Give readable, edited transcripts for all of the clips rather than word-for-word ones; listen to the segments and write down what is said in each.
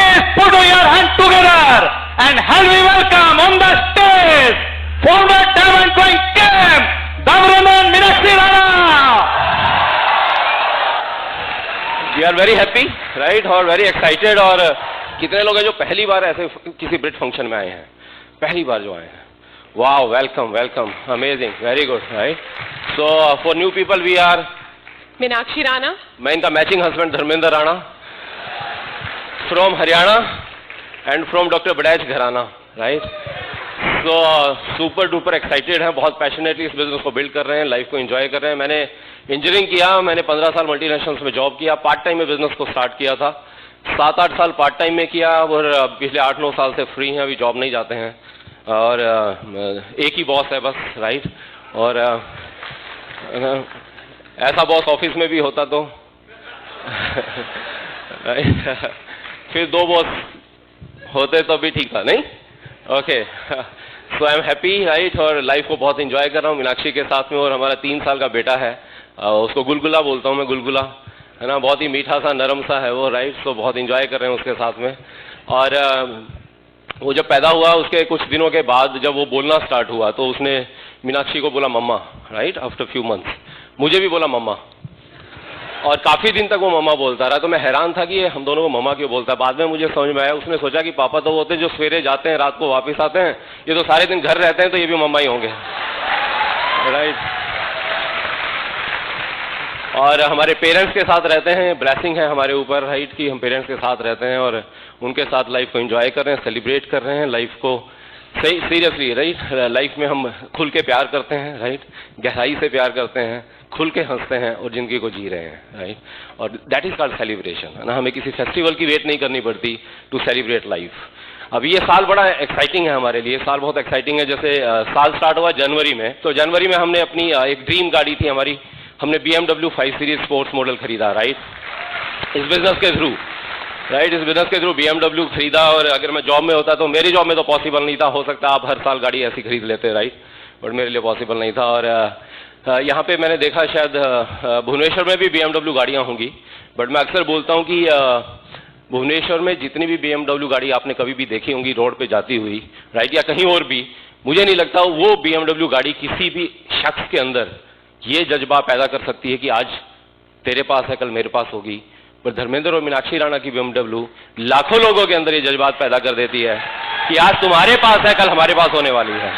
Please put your hand together and help me welcome on the stage former Diamond Point Camp, Governor Meenakshi Rana. We are very happy, right? और very excited. और कितने लोग हैं जो पहली बार ऐसे किसी ब्रिट फंक्शन में आए हैं? पहली बार जो आए हैं. Wow, welcome, welcome, amazing, very good, right? So for new people we are Meenakshi Rana. मैं इनका matching husband Dharmendra Rana from Haryana and from doctor Badaich घराना, right? So super duper excited हैं, बहुत पैशनेटली इस बिजनेस को बिल्ड कर रहे हैं, लाइफ को एंजॉय कर रहे हैं. मैंने इंजीनियरिंग किया, मैंने 15 साल मल्टीनेशनल्स में जॉब किया, पार्ट टाइम में बिजनेस को स्टार्ट किया था, 7-8 साल पार्ट टाइम में किया और पिछले 8-9 साल से फ्री हैं, अभी जॉब नहीं जाते हैं और एक ही बॉस है बस, राइट? और ऐसा बॉस ऑफिस में भी होता तो फिर 2 बॉस होते तो भी ठीक था, नहीं? Okay, so I am happy, right? और लाइफ को बहुत एंजॉय कर रहा हूँ मीनाक्षी के साथ में. और हमारा 3 साल का बेटा है, उसको गुलगुला बोलता हूँ मैं, गुलगुला, है ना? बहुत ही मीठा सा नरम सा है वो, राइट? सो बहुत एंजॉय कर रहे हैं उसके साथ में. और वो जब पैदा हुआ उसके कुछ दिनों के बाद जब वो बोलना स्टार्ट हुआ तो उसने मीनाक्षी को बोला मम्मा, राइट? आफ्टर फ्यू मंथ्स मुझे भी बोला मम्मा, और काफी दिन तक वो मम्मा बोलता रहा. तो मैं हैरान था कि ये हम दोनों को मम्मा क्यों बोलता है. बाद में मुझे समझ में आया, उसने सोचा कि पापा तो वो होते जो सवेरे जाते हैं रात को वापस आते हैं, ये तो सारे दिन घर रहते हैं, तो ये भी मम्मा ही होंगे, राइट? और हमारे पेरेंट्स के साथ रहते हैं, ब्लेसिंग है हमारे ऊपर, राइट? कि हम पेरेंट्स के साथ रहते हैं और उनके साथ लाइफ को एंजॉय कर रहे हैं, सेलिब्रेट कर रहे हैं लाइफ को. सही, सीरियसली, राइट? लाइफ में हम खुल के प्यार करते हैं, राइट? गहराई से प्यार करते हैं, खुल के हंसते हैं और जिंदगी को जी रहे हैं, राइट? और दैट इज कॉल्ड सेलिब्रेशन, है ना? हमें किसी फेस्टिवल की वेट नहीं करनी पड़ती टू सेलिब्रेट लाइफ. अब ये साल बड़ा एक्साइटिंग है हमारे लिए, साल बहुत एक्साइटिंग है. जैसे साल स्टार्ट हुआ जनवरी में, तो जनवरी में हमने अपनी एक ड्रीम गाड़ी थी हमारी, हमने BMW 5 सीरीज स्पोर्ट्स मॉडल खरीदा, राइट? इस बिजनेस के थ्रू, राइट? इस बिजनेस के थ्रू BMW खरीदा. और अगर मैं जॉब में होता तो मेरी जॉब में तो पॉसिबल नहीं था, हो सकता आप हर साल गाड़ी ऐसी खरीद लेते, राइट? बट मेरे लिए पॉसिबल नहीं था. और यहाँ पे मैंने देखा शायद भुवनेश्वर में भी BMW गाड़ियाँ होंगी, बट मैं अक्सर बोलता हूँ कि भुवनेश्वर में जितनी भी BMW गाड़ी आपने कभी भी देखी होंगी रोड पे जाती हुई, राइट? या कहीं और भी, मुझे नहीं लगता वो BMW गाड़ी किसी भी शख्स के अंदर ये जज्बा पैदा कर सकती है कि आज तेरे पास है कल मेरे पास होगी. पर धर्मेंद्र और मीनाक्षी राणा की BMW लाखों लोगों के अंदर ये जज्बात पैदा कर देती है कि आज तुम्हारे पास है कल हमारे पास होने वाली है,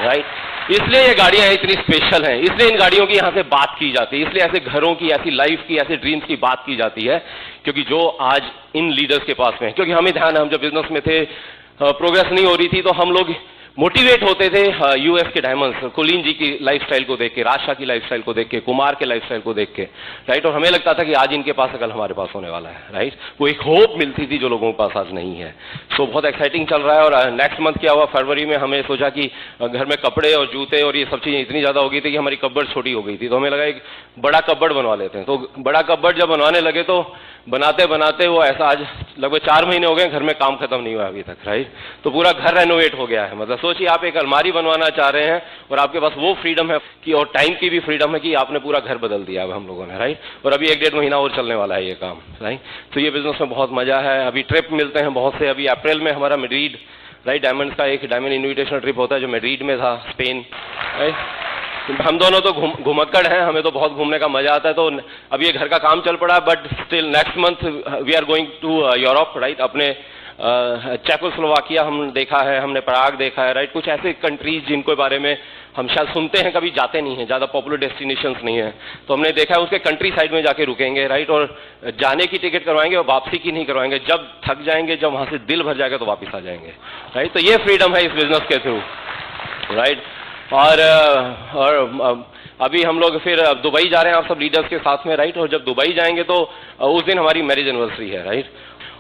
राइट? इसलिए ये गाड़ियां इतनी स्पेशल हैं, इसलिए इन गाड़ियों की यहाँ से बात की जाती है, इसलिए ऐसे घरों की, ऐसी लाइफ की, ऐसे ड्रीम्स की बात की जाती है, क्योंकि जो आज इन लीडर्स के पास में है. क्योंकि हमें ध्यान है, हम जब बिजनेस में थे, प्रोग्रेस नहीं हो रही थी, तो हम लोग मोटिवेट होते थे यूएस के डायमंड्स, कुलीन जी की लाइफस्टाइल को देख के, राजशाह की लाइफस्टाइल को देख के, कुमार के लाइफस्टाइल को देख के, राइट? और हमें लगता था कि आज इनके पास है कल हमारे पास होने वाला है, राइट? वो एक होप मिलती थी जो लोगों के पास आज नहीं है. सो बहुत एक्साइटिंग चल रहा है. और नेक्स्ट मंथ क्या हुआ, फरवरी में हमें सोचा कि घर में कपड़े और जूते और ये सब चीजें इतनी ज्यादा हो गई थी कि हमारी कब्बड़ छोटी हो गई थी, तो हमें लगा एक बड़ा कब्बड़ बनवा लेते हैं. तो बड़ा कब्बड़ जब बनवाने लगे तो बनाते बनाते वो ऐसा, आज लगभग 4 महीने हो गए, घर में काम खत्म नहीं हुआ अभी तक, राइट? तो पूरा घर रेनोवेट हो गया है. मतलब सोचिए, आप एक अलमारी बनवाना चाह रहे हैं और आपके पास वो फ्रीडम है कि, और टाइम की भी फ्रीडम है कि आपने पूरा घर बदल दिया अब हम लोगों ने, राइट? और अभी 1-1.5 महीना और चलने वाला है ये काम, राइट? तो ये बिजनेस में बहुत मजा है. अभी ट्रिप मिलते हैं बहुत से. अभी अप्रैल में हमारा मैड्रिड, राइट? डायमंड्स का एक डायमंड इन्विटेशनल ट्रिप होता है जो मैड्रिड में था, स्पेन, राइट? हम दोनों तो घुमक्कड़ हैं, हमें तो बहुत घूमने का मजा आता है. तो अब ये घर का काम चल पड़ा, but still next month we are going to Europe, right? अपने चेकोस्लोवाकिया हम देखा है, हमने प्राग देखा है, राइट? कुछ ऐसे कंट्रीज जिनको बारे में हम शायद सुनते हैं, कभी जाते नहीं हैं, ज़्यादा पॉपुलर डेस्टिनेशंस नहीं है, तो हमने देखा है उसके कंट्री साइड में जाके रुकेंगे, राइट? और जाने की टिकट करवाएंगे और वापसी की नहीं करवाएंगे. जब थक जाएंगे, जब वहाँ से दिल भर जाएगा तो वापस आ जाएंगे, राइट? तो ये फ्रीडम है इस बिजनेस के थ्रू, राइट? और अभी हम लोग फिर दुबई जा रहे हैं आप सब लीडर्स के साथ में, राइट? और जब दुबई जाएंगे तो उस दिन हमारी मैरिज एनिवर्सरी है, राइट?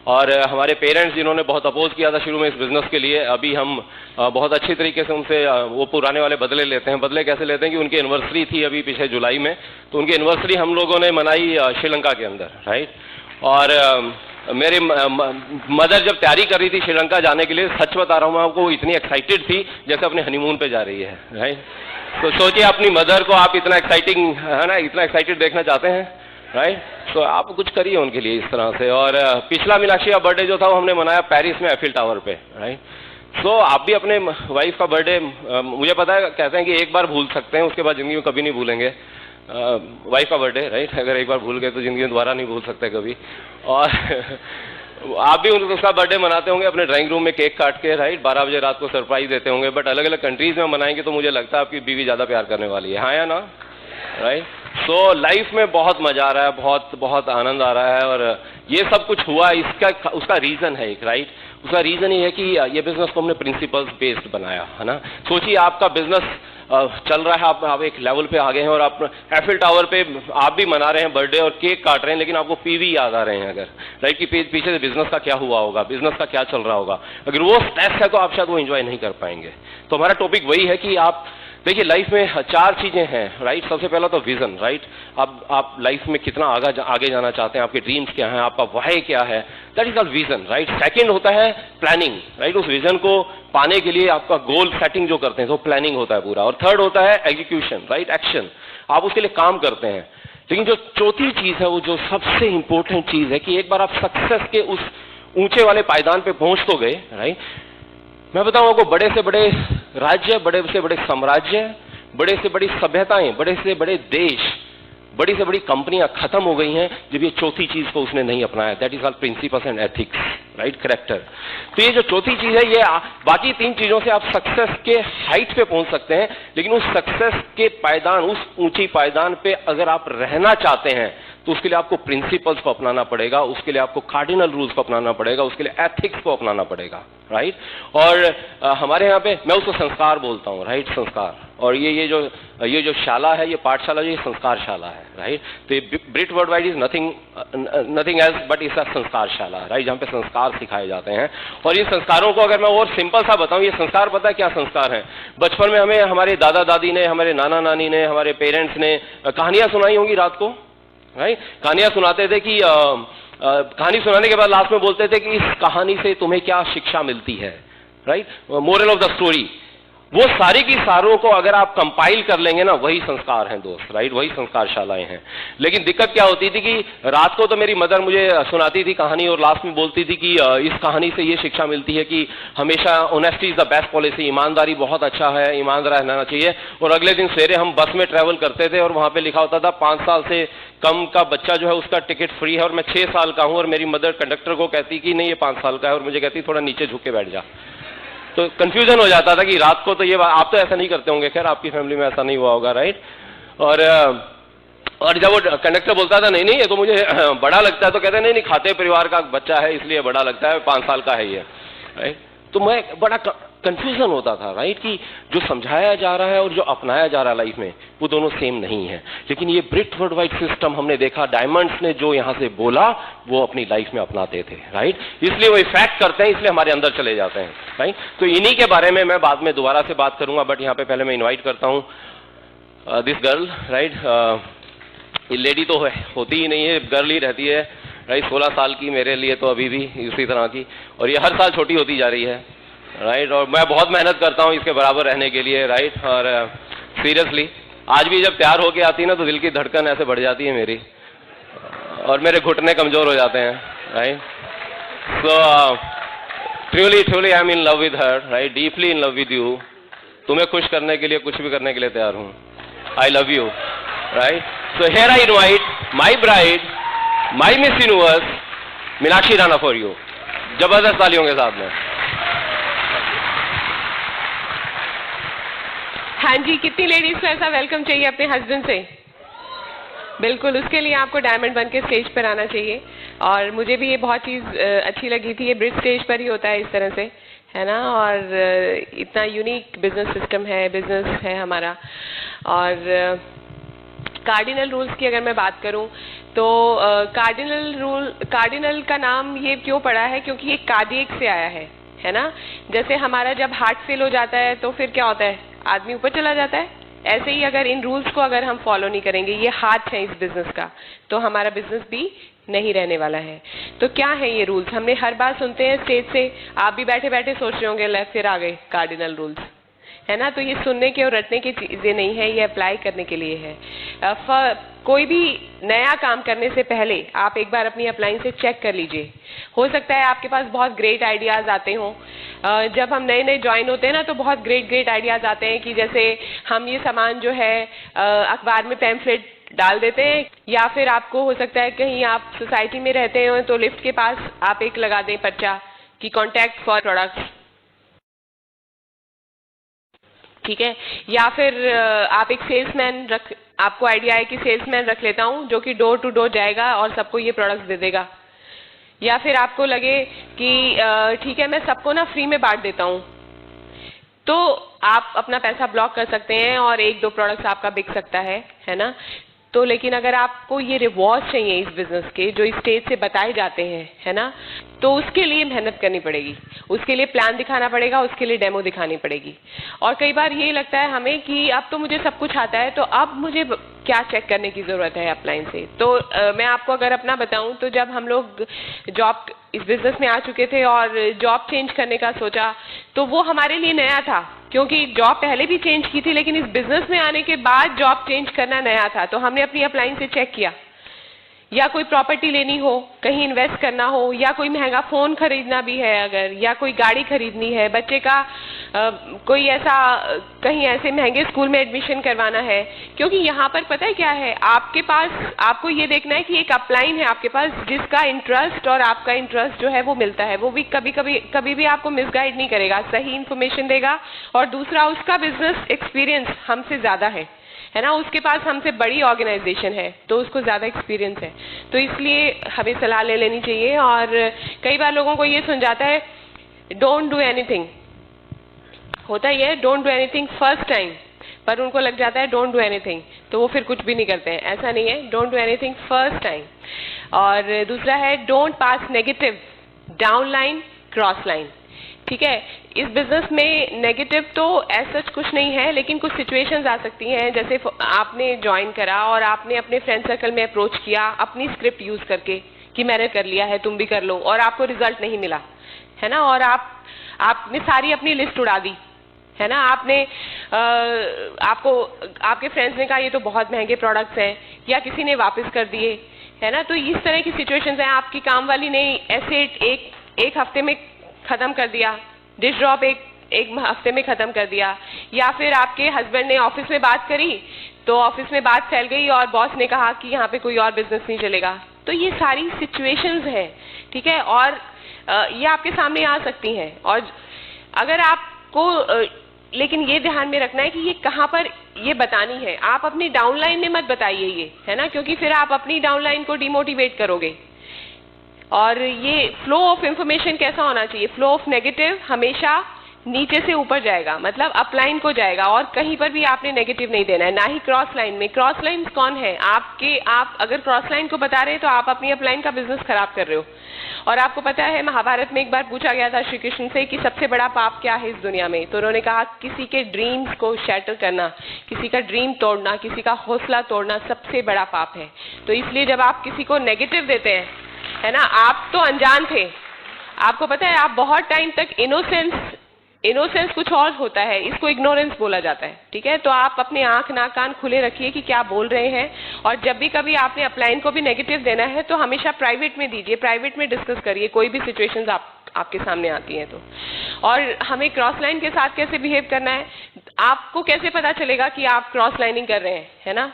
और हमारे पेरेंट्स जिन्होंने बहुत अपोज किया था शुरू में इस बिजनेस के लिए, अभी हम बहुत अच्छी तरीके से उनसे वो पुराने वाले बदले लेते हैं. बदले कैसे लेते हैं कि उनकी एनिवर्सरी थी अभी पिछले जुलाई में, तो उनकी एनिवर्सरी हम लोगों ने मनाई श्रीलंका के अंदर, राइट? और मेरे मदर जब तैयारी कर रही थी श्रीलंका जाने के लिए, सच बता रहा हूँ मैं आपको, इतनी एक्साइटेड थी जैसे अपने हनीमून पे जा रही है, राइट? तो सोचिए अपनी मदर को आप इतना एक्साइटिंग, है ना, इतना एक्साइटेड देखना चाहते हैं, राइट। तो आप कुछ करिए उनके लिए इस तरह से। और पिछला मीनाक्षी का बर्थडे जो था वो हमने मनाया पेरिस में एफिल टावर पे, राइट। सो आप भी अपने वाइफ का बर्थडे, मुझे पता है कहते हैं कि एक बार भूल सकते हैं, उसके बाद जिंदगी में कभी नहीं भूलेंगे वाइफ का बर्थडे, राइट। अगर एक बार भूल गए तो जिंदगी में दोबारा नहीं भूल सकते कभी। और आप भी उसका बर्थडे मनाते होंगे अपने ड्राइंग रूम में केक काट के, राइट। 12 बजे रात को सरप्राइज देते होंगे। बट अलग अलग कंट्रीज में मनाएंगे तो मुझे लगता है आपकी बीवी ज्यादा प्यार करने वाली है, हाँ या ना, राइट। सो लाइफ में बहुत मजा आ रहा है, बहुत बहुत आनंद आ रहा है। और ये सब कुछ हुआ इसका उसका रीजन है एक, राइट। उसका रीजन ये है कि ये बिजनेस को हमने प्रिंसिपल्स बेस्ड बनाया है ना। सोचिए आपका बिजनेस चल रहा है, आप एक लेवल पे आ गए हैं और आप एफिल टावर पे आप भी मना रहे हैं बर्थडे और केक काट रहे हैं, लेकिन आपको पीवी याद आ रहे हैं अगर, राइट, कि पीछे से बिजनेस का क्या हुआ होगा, बिजनेस का क्या चल रहा होगा। अगर वो स्ट्रेस है तो आप शायद वो एंजॉय नहीं कर पाएंगे। तो हमारा टॉपिक वही है कि आप देखिए लाइफ में 4 चीजें हैं, राइट। सबसे पहला तो विजन, राइट। आप लाइफ में कितना आगे जाना चाहते हैं, आपके ड्रीम्स क्या हैं, आपका व्हाई क्या है, that is called vision, right. Second होता है प्लानिंग, राइट। उस विजन को पाने के लिए आपका गोल सेटिंग जो करते हैं तो प्लानिंग होता है पूरा। और थर्ड होता है एग्जीक्यूशन, राइट, एक्शन। आप उसके लिए काम करते हैं। लेकिन जो चौथी चीज है वो जो सबसे इंपॉर्टेंट चीज है कि एक बार आप सक्सेस के उस ऊंचे वाले पायदान पे पहुंच तो गए, राइट। मैं बताऊं आपको, बड़े से बड़े राज्य, बड़े से बड़े साम्राज्य, बड़े से बड़ी सभ्यताएं, बड़े से बड़े देश, बड़ी से बड़ी कंपनियां खत्म हो गई हैं जब ये चौथी चीज को उसने नहीं अपनाया। That is called principles and ethics, right, character. तो ये जो चौथी चीज है, ये बाकी 3 चीजों से आप सक्सेस के हाइट पे पहुंच सकते हैं, लेकिन उस सक्सेस के पायदान, उस ऊंची पायदान पे अगर आप रहना चाहते हैं तो उसके लिए आपको प्रिंसिपल्स को अपनाना पड़ेगा, उसके लिए आपको कार्डिनल रूल्स को अपनाना पड़ेगा, उसके लिए एथिक्स को अपनाना पड़ेगा, राइट। और हमारे यहाँ पे मैं उसको संस्कार बोलता हूँ, राइट, संस्कार। और ये जो शाला है, ये पाठशाला जो ये संस्कार शाला है, राइट। तो ये ब्रिट world wide is nothing else but is a sanskar shala, right, जहाँ पे संस्कार सिखाए जाते हैं। और इन संस्कारों को अगर मैं और सिंपल सा बताऊं, ये संस्कार पता है क्या संस्कार है? बचपन में हमें हमारे दादा दादी ने, हमारे नाना नानी ने, हमारे पेरेंट्स ने कहानियां सुनाई होंगी रात को, राइट। कहानियां सुनाते थे कि कहानी सुनाने के बाद लास्ट में बोलते थे कि इस कहानी से तुम्हें क्या शिक्षा मिलती है, right, moral of the story. वो सारी की सारों को अगर आप कंपाइल कर लेंगे ना, वही संस्कार हैं दोस्त, राइट, वही संस्कार शालाएं हैं। लेकिन दिक्कत क्या होती थी कि रात को तो मेरी मदर मुझे सुनाती थी कहानी और लास्ट में बोलती थी कि इस कहानी से ये शिक्षा मिलती है कि हमेशा honesty is the best policy, ईमानदारी बहुत अच्छा है, ईमानदार रहना चाहिए। और अगले दिन सवेरे हम बस में ट्रेवल करते थे और वहां पे लिखा होता था 5 साल से कम का बच्चा जो है उसका टिकट फ्री है। और मैं 6 साल का हूं और मेरी मदर कंडक्टर को कहती कि नहीं ये 5 साल का है, और मुझे कहती थोड़ा नीचे झुक के बैठ जा। तो कंफ्यूजन हो जाता था कि रात को तो ये आप तो ऐसा नहीं करते होंगे, खैर आपकी फैमिली में ऐसा नहीं हुआ होगा, राइट। और जब वो कंडक्टर बोलता था नहीं नहीं ये तो मुझे बड़ा लगता है, तो कहते नहीं खाते परिवार का बच्चा है इसलिए बड़ा लगता है, 5 साल का है ये, राइट। तो मैं बड़ा कंफ्यूजन होता था, राइट, कि जो समझाया जा रहा है और जो अपनाया जा रहा है लाइफ में वो दोनों सेम नहीं है। लेकिन ये ब्रिट वर्ल्ड वाइड सिस्टम हमने देखा, डायमंड्स ने जो यहां से बोला वो अपनी लाइफ में अपनाते थे, राइट। इसलिए वो इफेक्ट करते हैं, इसलिए हमारे अंदर चले जाते हैं, राइट। तो इन्हीं के बारे में मैं बाद में दोबारा से बात करूंगा, बट यहाँ पे पहले मैं इन्वाइट करता हूं दिस गर्ल, राइट। ये लेडी तो होती ही नहीं है, गर्ल ही रहती है, राइट। 16 साल की मेरे लिए तो अभी भी इसी तरह की, और ये हर साल छोटी होती जा रही है, राइट। और मैं बहुत मेहनत करता हूँ इसके बराबर रहने के लिए, राइट। और सीरियसली आज भी जब तैयार होके आती है ना तो दिल की धड़कन ऐसे बढ़ जाती है मेरी, और मेरे घुटने कमजोर हो जाते हैं, right. So truly I am in love with her, right, deeply in love with you. तुम्हें खुश करने के लिए कुछ भी करने के लिए तैयार हूँ। I love you, right. So here I invite my bride, my miss universe, Meenakshi Rana for you. जबरदस्त तालियों के साथ में। हाँ जी, कितनी लेडीज को ऐसा वेलकम चाहिए अपने हस्बैंड से? बिल्कुल, उसके लिए आपको डायमंड बन के स्टेज पर आना चाहिए। और मुझे भी ये बहुत चीज़ अच्छी लगी थी, ये ब्रिज स्टेज पर ही होता है इस तरह से, है ना। और इतना यूनिक बिजनेस सिस्टम है, बिजनेस है हमारा। और कार्डिनल रूल्स की अगर मैं बात करूं तो कार्डिनल का नाम ये क्यों पड़ा है, क्योंकि ये कार्डियक से आया है ना। जैसे हमारा जब हार्ट फेल हो जाता है तो फिर क्या होता है, आदमी ऊपर चला जाता है। ऐसे ही अगर इन रूल्स को अगर हम फॉलो नहीं करेंगे, ये हाथ है इस बिजनेस का, तो हमारा बिजनेस भी नहीं रहने वाला है। तो क्या है ये रूल्स? हमने हर बार सुनते हैं स्टेज से, आप भी बैठे बैठे सोच रहे होंगे ले फिर आ गए कार्डिनल रूल्स। है ना। तो ये सुनने के और रटने की चीजें नहीं है, ये अप्लाई करने के लिए है। कोई भी नया काम करने से पहले आप एक बार अपनी अप्लायंस से चेक कर लीजिए। हो सकता है आपके पास बहुत ग्रेट आइडियाज आते हों। जब हम नए नए ज्वाइन होते हैं ना तो बहुत ग्रेट आइडियाज आते हैं कि जैसे हम ये सामान जो है अखबार में पैम्फलेट डाल देते हैं, या फिर आपको हो सकता है कहीं आप सोसाइटी में रहते हो तो लिफ्ट के पास आप एक लगा दें पर्चा कि कॉन्टैक्ट फॉर प्रोडक्ट्स, ठीक है। या फिर आप एक सेल्समैन आपको आइडिया है कि सेल्समैन रख लेता हूं जो कि डोर टू डोर जाएगा और सबको ये प्रोडक्ट्स दे देगा। या फिर आपको लगे कि ठीक है मैं सबको ना फ्री में बांट देता हूं, तो आप अपना पैसा ब्लॉक कर सकते हैं और 1-2 प्रोडक्ट्स आपका बिक सकता है ना। तो लेकिन अगर आपको ये रिवॉर्ड चाहिए इस बिजनेस के जो स्टेज से बताए जाते हैं, है ना, तो उसके लिए मेहनत करनी पड़ेगी, उसके लिए प्लान दिखाना पड़ेगा, उसके लिए डेमो दिखानी पड़ेगी। और कई बार ये लगता है हमें कि अब तो मुझे सब कुछ आता है, तो अब मुझे क्या चेक करने की जरूरत है अपलाइन से। तो मैं आपको अगर अपना बताऊं तो जब हम लोग जॉब इस बिजनेस में आ चुके थे और जॉब चेंज करने का सोचा तो वो हमारे लिए नया था, क्योंकि जॉब पहले भी चेंज की थी लेकिन इस बिजनेस में आने के बाद जॉब चेंज करना नया था। तो हमने अपनी अपलाइन से चेक किया, या कोई प्रॉपर्टी लेनी हो, कहीं इन्वेस्ट करना हो, या कोई महंगा फोन खरीदना भी है अगर, या कोई गाड़ी खरीदनी है, बच्चे का कोई ऐसा कहीं ऐसे महंगे स्कूल में एडमिशन करवाना है। क्योंकि यहाँ पर पता है क्या है, आपके पास आपको ये देखना है कि एक अपलाइन है आपके पास जिसका इंटरेस्ट और आपका इंटरेस्ट जो है वो मिलता है। वो भी कभी भी आपको मिसगाइड नहीं करेगा, सही इंफॉर्मेशन देगा। और दूसरा, उसका बिजनेस एक्सपीरियंस हमसे ज्यादा है ना, उसके पास हमसे बड़ी ऑर्गेनाइजेशन है तो उसको ज्यादा एक्सपीरियंस है, तो इसलिए हमें सलाह ले लेनी चाहिए। और कई बार लोगों को ये सुन जाता है डोंट डू एनीथिंग, होता ही है don't do anything first time, पर उनको लग जाता है डोंट डू एनीथिंग, तो वो फिर कुछ भी नहीं करते हैं। ऐसा नहीं है, don't do anything first time. और दूसरा है don't pass negative down line cross line, ठीक है। इस बिजनेस में नेगेटिव तो ऐसा कुछ नहीं है, लेकिन कुछ सिचुएशंस आ सकती हैं। जैसे आपने ज्वाइन करा और आपने अपने फ्रेंड सर्कल में अप्रोच किया अपनी स्क्रिप्ट यूज करके कि मैंने कर लिया है तुम भी कर लो, और आपको रिजल्ट नहीं मिला, है ना, और आपने सारी अपनी लिस्ट उड़ा दी, है ना। आपने आपको आपके फ्रेंड्स ने कहा ये तो बहुत महंगे प्रोडक्ट्स हैं, या किसी ने वापस कर दिए, है ना। तो इस तरह की सिचुएशंस हैं। आपकी काम वाली ने ऐसे एक हफ्ते में खत्म कर दिया, डिश ड्रॉप एक हफ्ते में खत्म कर दिया, या फिर आपके हस्बैंड ने ऑफिस में बात करी तो ऑफिस में बात फैल गई और बॉस ने कहा कि यहाँ पे कोई और बिजनेस नहीं चलेगा। तो ये सारी सिचुएशंस हैं, ठीक है, और ये आपके सामने आ सकती हैं। और अगर आपको लेकिन ये ध्यान में रखना है कि ये कहाँ पर ये बतानी है, आप अपनी डाउनलाइन में मत बताइए ये, है ना, क्योंकि फिर आप अपनी डाउनलाइन को डिमोटिवेट करोगे। और ये फ्लो ऑफ इंफॉर्मेशन कैसा होना चाहिए, फ्लो ऑफ नेगेटिव हमेशा नीचे से ऊपर जाएगा, मतलब अपलाइन को जाएगा, और कहीं पर भी आपने नेगेटिव नहीं देना है, ना ही क्रॉस लाइन में। क्रॉस लाइन कौन है आप अगर क्रॉस लाइन को बता रहे हैं तो आप अपनी अपलाइन का बिजनेस खराब कर रहे हो। और आपको पता है महाभारत में एक बार पूछा गया था श्री कृष्ण से कि सबसे बड़ा पाप क्या है इस दुनिया में, तो उन्होंने कहा किसी के ड्रीम्स को शैटर करना, किसी का ड्रीम तोड़ना, किसी का हौसला तोड़ना सबसे बड़ा पाप है। तो इसलिए जब आप किसी को नेगेटिव देते हैं, है ना, आप तो अनजान थे, आपको पता है आप बहुत टाइम तक इनोसेंस कुछ और होता है, इसको इग्नोरेंस बोला जाता है, ठीक है। तो आप अपने आंख नाक कान खुले रखिए कि क्या बोल रहे हैं, और जब भी कभी आपने अपलाइन को भी नेगेटिव देना है तो हमेशा प्राइवेट में दीजिए, प्राइवेट में डिस्कस करिए कोई भी सिचुएशंस आपके सामने आती हैं तो। और हमें क्रॉस लाइन के साथ कैसे बिहेव करना है, आपको कैसे पता चलेगा कि आप क्रॉस लाइनिंग कर रहे हैं, है ना।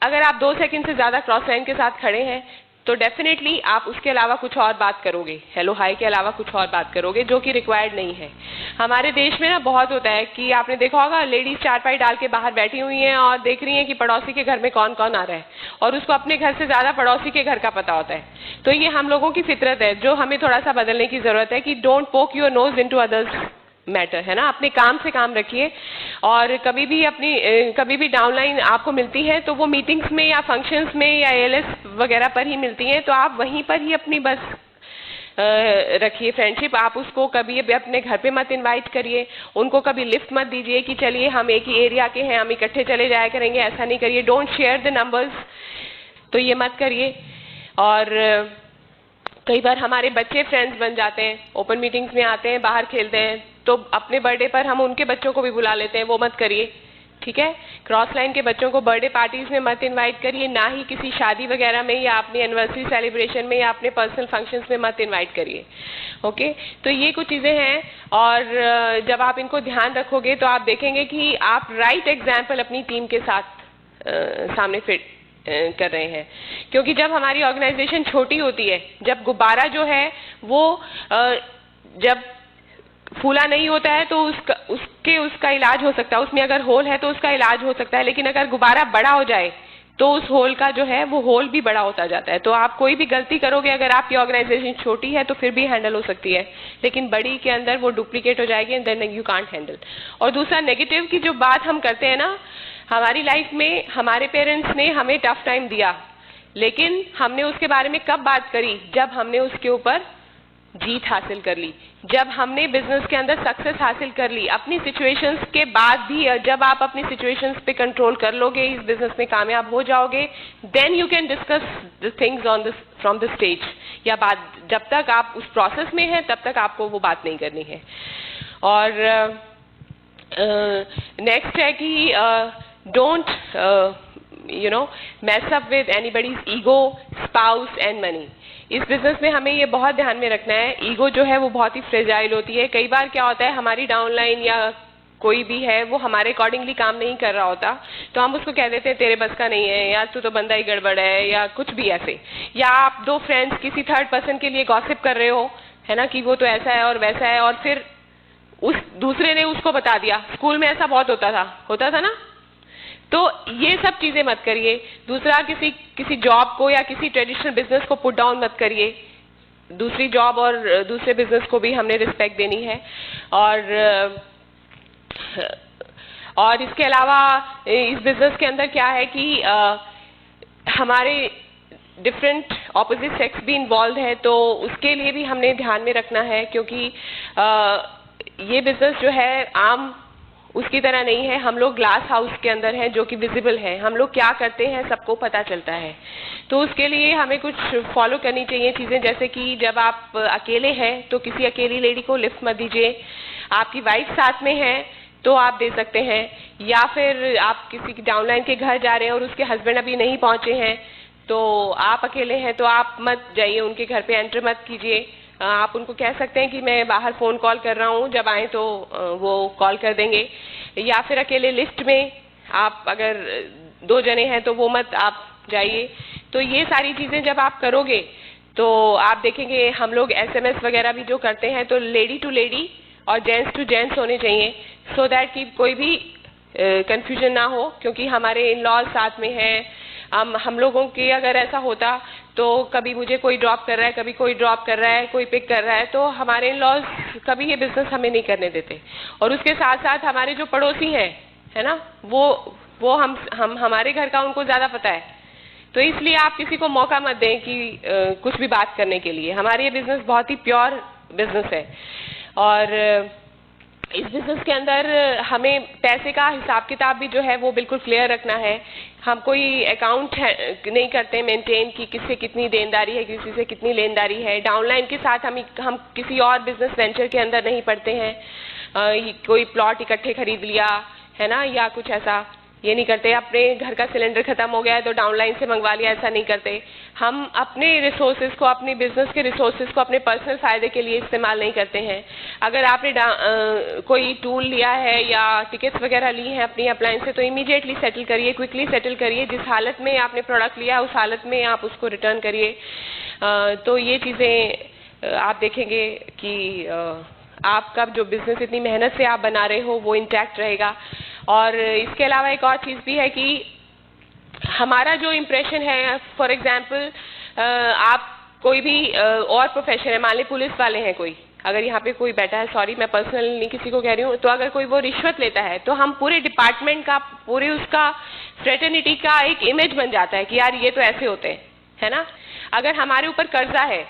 अगर आप 2 सेकंड से ज्यादा क्रॉस लाइन के साथ खड़े हैं तो डेफिनेटली आप उसके अलावा कुछ और बात करोगे, हेलो हाय के अलावा कुछ और बात करोगे, जो कि रिक्वायर्ड नहीं है। हमारे देश में ना बहुत होता है कि आपने देखा होगा लेडीज चारपाई डाल के बाहर बैठी हुई हैं और देख रही हैं कि पड़ोसी के घर में कौन कौन आ रहा है, और उसको अपने घर से ज्यादा पड़ोसी के घर का पता होता है। तो ये हम लोगों की फितरत है जो हमें थोड़ा सा बदलने की जरूरत है कि डोंट पोक your nose into others matter, है ना। अपने काम से काम रखिए, और कभी भी डाउनलाइन आपको मिलती है तो वो मीटिंग्स में या फंक्शंस में या एएलएस वगैरह पर ही मिलती हैं, तो आप वहीं पर ही अपनी बस रखिए फ्रेंडशिप। आप उसको कभी भी अपने घर पे मत इनवाइट करिए, उनको कभी लिफ्ट मत दीजिए कि चलिए हम एक ही एरिया के हैं हम इकट्ठे चले जाया करेंगे, ऐसा नहीं करिए। डोंट शेयर द नंबर्स, तो ये मत करिए। और कई बार हमारे बच्चे फ्रेंड्स बन जाते हैं, ओपन मीटिंग्स में आते हैं, बाहर खेलते हैं, तो अपने बर्थडे पर हम उनके बच्चों को भी बुला लेते हैं, वो मत करिए, ठीक है। क्रॉस लाइन के बच्चों को बर्थडे पार्टीज में मत इनवाइट करिए, ना ही किसी शादी वगैरह में या अपनी एनिवर्सरी सेलिब्रेशन में या अपने पर्सनल फंक्शंस में मत इनवाइट करिए, ओके। तो ये कुछ चीज़ें हैं, और जब आप इनको ध्यान रखोगे तो आप देखेंगे कि आप राइट एग्जाम्पल अपनी टीम के साथ सामने फिट कर रहे हैं। क्योंकि जब हमारी ऑर्गेनाइजेशन छोटी होती है, जब गुब्बारा जो है वो जब फूला नहीं होता है तो उसका इलाज हो सकता है, उसमें अगर होल है तो उसका इलाज हो सकता है, लेकिन अगर गुब्बारा बड़ा हो जाए तो उस होल का जो है वो होल भी बड़ा होता जाता है। तो आप कोई भी गलती करोगे, अगर आपकी ऑर्गेनाइजेशन छोटी है तो फिर भी हैंडल हो सकती है, लेकिन बड़ी के अंदर वो डुप्लीकेट हो जाएगी and then you can't handle. और दूसरा नेगेटिव की जो बात हम करते हैं ना, हमारी लाइफ में हमारे पेरेंट्स ने हमें टफ टाइम दिया, लेकिन हमने उसके बारे में कब बात करी? जब हमने उसके ऊपर जीत हासिल कर ली, जब हमने बिजनेस के अंदर सक्सेस हासिल कर ली। अपनी सिचुएशंस के बाद भी जब आप अपनी सिचुएशंस पे कंट्रोल कर लोगे, इस बिजनेस में कामयाब हो जाओगे, then you can discuss the things on this from the stage, या बात जब तक आप उस प्रोसेस में हैं तब तक आपको वो बात नहीं करनी है। और नेक्स्ट है कि don't mess up with anybody's ego, spouse and money। इस बिजनेस में हमें ये बहुत ध्यान में रखना है। ईगो जो है वो बहुत ही फ्रेजाइल होती है। कई बार क्या होता है, हमारी डाउनलाइन या कोई भी है वो हमारे अकॉर्डिंगली काम नहीं कर रहा होता, तो हम उसको कह देते हैं तेरे बस का नहीं है, या तू तो बंदा ही गड़बड़ है, या कुछ भी ऐसे। या आप दो फ्रेंड्स किसी थर्ड पर्सन के लिए गॉसिप कर रहे हो, है ना, कि वो तो ऐसा है और वैसा है, और फिर उस दूसरे ने उसको बता दिया। स्कूल में ऐसा बहुत होता था ना। तो ये सब चीजें मत करिए। दूसरा, किसी जॉब को या किसी ट्रेडिशनल बिजनेस को पुट डाउन मत करिए। दूसरी जॉब और दूसरे बिजनेस को भी हमने रिस्पेक्ट देनी है। और इसके अलावा इस बिजनेस के अंदर क्या है कि हमारे डिफरेंट ऑपोजिट सेक्स भी इन्वॉल्व है, तो उसके लिए भी हमने ध्यान में रखना है, क्योंकि ये बिजनेस जो है आम उसकी तरह नहीं है। हम लोग ग्लास हाउस के अंदर हैं जो कि विजिबल है, हम लोग क्या करते हैं सबको पता चलता है। तो उसके लिए हमें कुछ फॉलो करनी चाहिए चीज़ें, जैसे कि जब आप अकेले हैं तो किसी अकेली लेडी को लिफ्ट मत दीजिए। आपकी वाइफ साथ में है तो आप दे सकते हैं, या फिर आप किसी की डाउनलाइन के घर जा रहे हैं और उसके हस्बैंड अभी नहीं पहुंचे हैं, तो आप अकेले हैं तो आप मत जाइए उनके घर पे, एंटर मत कीजिए। आप उनको कह सकते हैं कि मैं बाहर फ़ोन कॉल कर रहा हूँ, जब आए तो वो कॉल कर देंगे। या फिर अकेले लिफ्ट में आप अगर 2 जने हैं तो वो मत आप जाइए। तो ये सारी चीज़ें जब आप करोगे तो आप देखेंगे हम लोग SMS वगैरह भी जो करते हैं तो लेडी टू लेडी और जेंट्स टू जेंट्स होने चाहिए, सो दैट कि कोई भी कंफ्यूजन ना हो, क्योंकि हमारे इन लॉज साथ में हैं। हम लोगों के अगर ऐसा होता तो कभी मुझे कोई ड्रॉप कर रहा है, कभी कोई ड्रॉप कर रहा है, कोई पिक कर रहा है, तो हमारे इन-लॉज कभी ये बिजनेस हमें नहीं करने देते। और उसके साथ साथ हमारे जो पड़ोसी हैं, है ना, वो हम हमारे घर का उनको ज़्यादा पता है। तो इसलिए आप किसी को मौका मत दें कि कुछ भी बात करने के लिए। हमारे ये बिजनेस बहुत ही प्योर बिजनेस है, और इस बिजनेस के अंदर हमें पैसे का हिसाब किताब भी जो है वो बिल्कुल क्लियर रखना है। हम कोई अकाउंट नहीं करते मेंटेन कि किससे कितनी देनदारी है, किसी से कितनी लेनदारी है। डाउनलाइन के साथ हम किसी और बिजनेस वेंचर के अंदर नहीं पड़ते हैं। कोई प्लॉट इकट्ठे खरीद लिया है ना, या कुछ ऐसा ये नहीं करते। अपने घर का सिलेंडर खत्म हो गया है तो डाउनलाइन से मंगवा लिया, ऐसा नहीं करते। हम अपने रिसोर्सेज को, अपने बिजनेस के रिसोर्सेज को अपने पर्सनल फायदे के लिए इस्तेमाल नहीं करते हैं। अगर आपने कोई टूल लिया है या टिकट्स वगैरह ली हैं अपनी अप्लायंस से, तो इमीडिएटली सेटल करिए, क्विकली सेटल करिए। जिस हालत में आपने प्रोडक्ट लिया उस हालत में आप उसको रिटर्न करिए। तो ये चीज़ें आप देखेंगे कि आपका जो बिजनेस इतनी मेहनत से आप बना रहे हो वो इंटैक्ट रहेगा। और इसके अलावा एक और चीज़ भी है कि हमारा जो इम्प्रेशन है, फॉर एग्जांपल आप कोई भी और प्रोफेशन है, मान ली पुलिस वाले हैं कोई, अगर यहाँ पे कोई बैठा है, सॉरी मैं पर्सनल नहीं किसी को कह रही हूँ, तो अगर कोई वो रिश्वत लेता है तो हम पूरे डिपार्टमेंट का, पूरे उसका फ्रेटर्निटी का एक इमेज बन जाता है कि यार ये तो ऐसे होते हैं, है ना। अगर हमारे ऊपर कर्जा है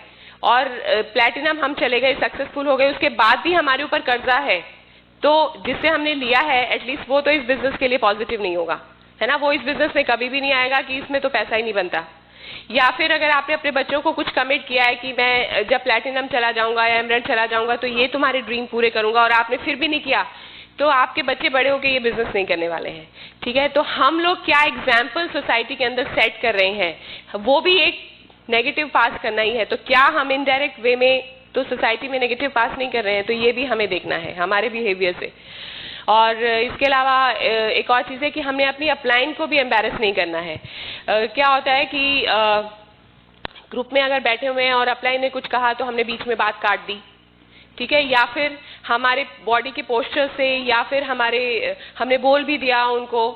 और प्लैटिनम हम चले गए, सक्सेसफुल हो गए, उसके बाद भी हमारे ऊपर कर्जा है, तो जिससे हमने लिया है एटलीस्ट वो तो इस बिजनेस के लिए पॉजिटिव नहीं होगा, है ना। वो इस बिजनेस में कभी भी नहीं आएगा कि इसमें तो पैसा ही नहीं बनता। या फिर अगर आपने अपने बच्चों को कुछ कमिट किया है कि मैं जब प्लैटिनम चला जाऊंगा या एमरल्ड चला जाऊंगा तो ये तुम्हारे ड्रीम पूरे करूंगा, और आपने फिर भी नहीं किया, तो आपके बच्चे बड़े होकर ये बिजनेस नहीं करने वाले हैं। ठीक है, तो हम लोग क्या एग्जाम्पल सोसाइटी के अंदर सेट कर रहे हैं, वो भी एक नेगेटिव पास करना ही है। तो क्या हम इनडायरेक्ट वे में तो सोसाइटी में नेगेटिव पास नहीं कर रहे हैं, तो ये भी हमें देखना है हमारे बिहेवियर से। और इसके अलावा एक और चीज़ है कि हमने अपनी अपलाइन को भी एम्बैरस नहीं करना है। क्या होता है कि ग्रुप में अगर बैठे हुए हैं और अपलाइन ने कुछ कहा तो हमने बीच में बात काट दी, ठीक है, या फिर हमारे बॉडी के पोस्चर से, या फिर हमने बोल भी दिया उनको,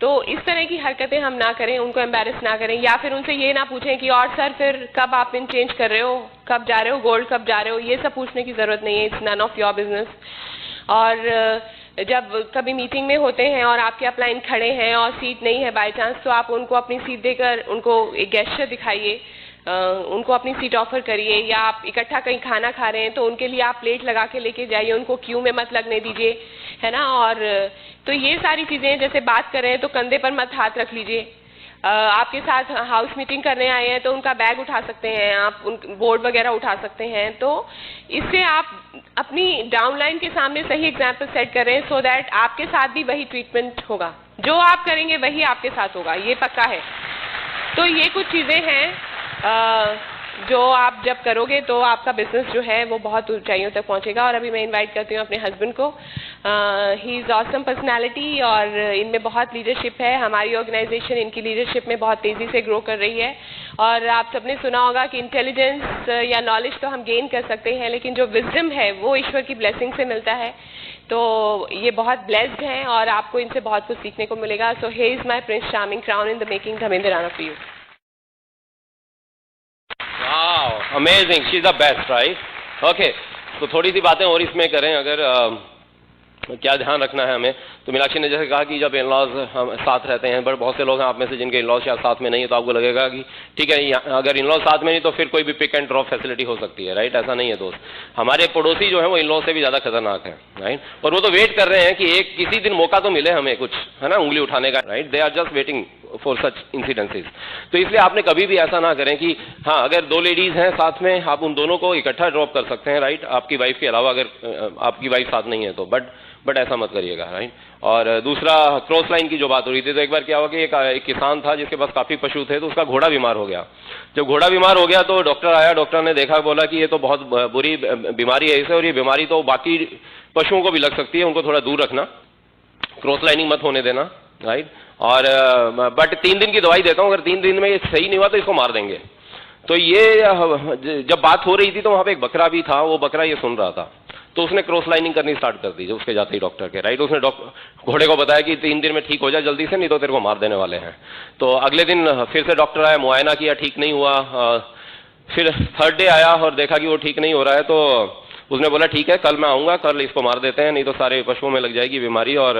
तो इस तरह की हरकतें हम ना करें, उनको एम्बैरस ना करें। या फिर उनसे ये ना पूछें कि और सर फिर कब आप पिन चेंज कर रहे हो, कब जा रहे हो, गोल्ड कब जा रहे हो, ये सब पूछने की ज़रूरत नहीं है, it's none of your business. और जब कभी मीटिंग में होते हैं और आपके अपलाइन खड़े हैं और सीट नहीं है बाय चांस, तो आप उनको अपनी सीट देकर उनको एक गेस्चर दिखाइए, उनको अपनी सीट ऑफर करिए। या आप इकट्ठा कहीं खाना खा रहे हैं तो उनके लिए आप प्लेट लगा के लेके जाइए, उनको क्यू में मत लगने दीजिए, है ना। और तो ये सारी चीज़ें, जैसे बात कर रहे हैं तो कंधे पर मत हाथ रख लीजिए। आपके साथ हाउस मीटिंग करने आए हैं तो उनका बैग उठा सकते हैं आप, उन बोर्ड वगैरह उठा सकते हैं। तो इससे आप अपनी डाउनलाइन के सामने सही एग्जाम्पल सेट कर रहे हैं, सो दैट आपके साथ भी वही ट्रीटमेंट होगा, जो आप करेंगे वही आपके साथ होगा, ये पक्का है। तो ये कुछ चीज़ें हैं जो आप जब करोगे तो आपका बिजनेस जो है वो बहुत ऊंचाइयों तक पहुंचेगा। और अभी मैं इनवाइट करती हूँ अपने हस्बैंड को। ही इज़ ऑसम पर्सनालिटी और इनमें बहुत लीडरशिप है। हमारी ऑर्गेनाइजेशन इनकी लीडरशिप में बहुत तेज़ी से ग्रो कर रही है। और आप सबने सुना होगा कि इंटेलिजेंस या नॉलेज तो हम गेन कर सकते हैं, लेकिन जो विजडम है वो ईश्वर की ब्लेसिंग से मिलता है। तो ये बहुत ब्लेस्ड हैं और आपको इनसे बहुत कुछ सीखने को मिलेगा। So he is my prince charming crown in the making, Dharmendra Rana for you. Wow, amazing, she's the best, right? Okay, तो थोड़ी सी बातें और इसमें करें, अगर क्या ध्यान रखना है हमें। तो मीनाक्षी ने जैसे कहा कि जब इन लॉज हम साथ रहते हैं, बट बहुत से लोग हैं आप में से जिनके इन लॉज शायद साथ में नहीं है, तो आपको लगेगा कि ठीक है अगर इन लॉज साथ में नहीं तो फिर कोई भी पिक एंड ड्रॉप फैसिलिटी हो सकती है, राइट। ऐसा नहीं है दोस्त, हमारे पड़ोसी जो है वो इन लॉज से भी ज़्यादा खतरनाक है, राइट। और वो तो वेट कर रहे हैं कि एक किसी दिन मौका तो मिले हमें कुछ, है ना, उंगली उठाने का, right. They are just waiting for such incidences. तो इसलिए आपने कभी भी ऐसा ना करें कि हाँ अगर दो लेडीज हैं साथ में आप उन दोनों को इकट्ठा ड्रॉप कर सकते हैं, राइट, आपकी वाइफ के अलावा, अगर आपकी वाइफ साथ नहीं है तो, बट ऐसा मत करिएगा, राइट। और दूसरा, क्रॉस लाइन की जो बात हो रही थी, तो एक बार क्या हुआ कि एक किसान था जिसके पास काफी पशु थे, तो उसका घोड़ा बीमार हो गया। जब घोड़ा बीमार हो गया तो डॉक्टर आया, डॉक्टर ने देखा, बोला कि ये तो बहुत बुरी बीमारी है इसे, और ये बीमारी तो बाकी पशुओं को भी लग सकती है, उनको थोड़ा दूर रखना, क्रॉस लाइनिंग मत होने देना, राइट। और बट 3 दिन की दवाई देता हूं, अगर 3 दिन में ये सही नहीं हुआ तो इसको मार देंगे। तो ये जब बात हो रही थी तो वहां पे एक बकरा भी था, वो बकरा ये सुन रहा था, तो उसने क्रॉस लाइनिंग करनी स्टार्ट कर दी जो उसके जाते ही डॉक्टर के, राइट। उसने घोड़े को बताया कि 3 दिन में ठीक हो जाए जल्दी से, नहीं तो तेरे को मार देने वाले हैं। तो अगले दिन फिर से डॉक्टर आया, मुआयना किया, ठीक नहीं हुआ। फिर थर्ड डे आया और देखा कि वो ठीक नहीं हो रहा है, तो उसने बोला ठीक है कल मैं आऊंगा, कल इसको मार देते हैं, नहीं तो सारे पशुओं में लग जाएगी बीमारी। और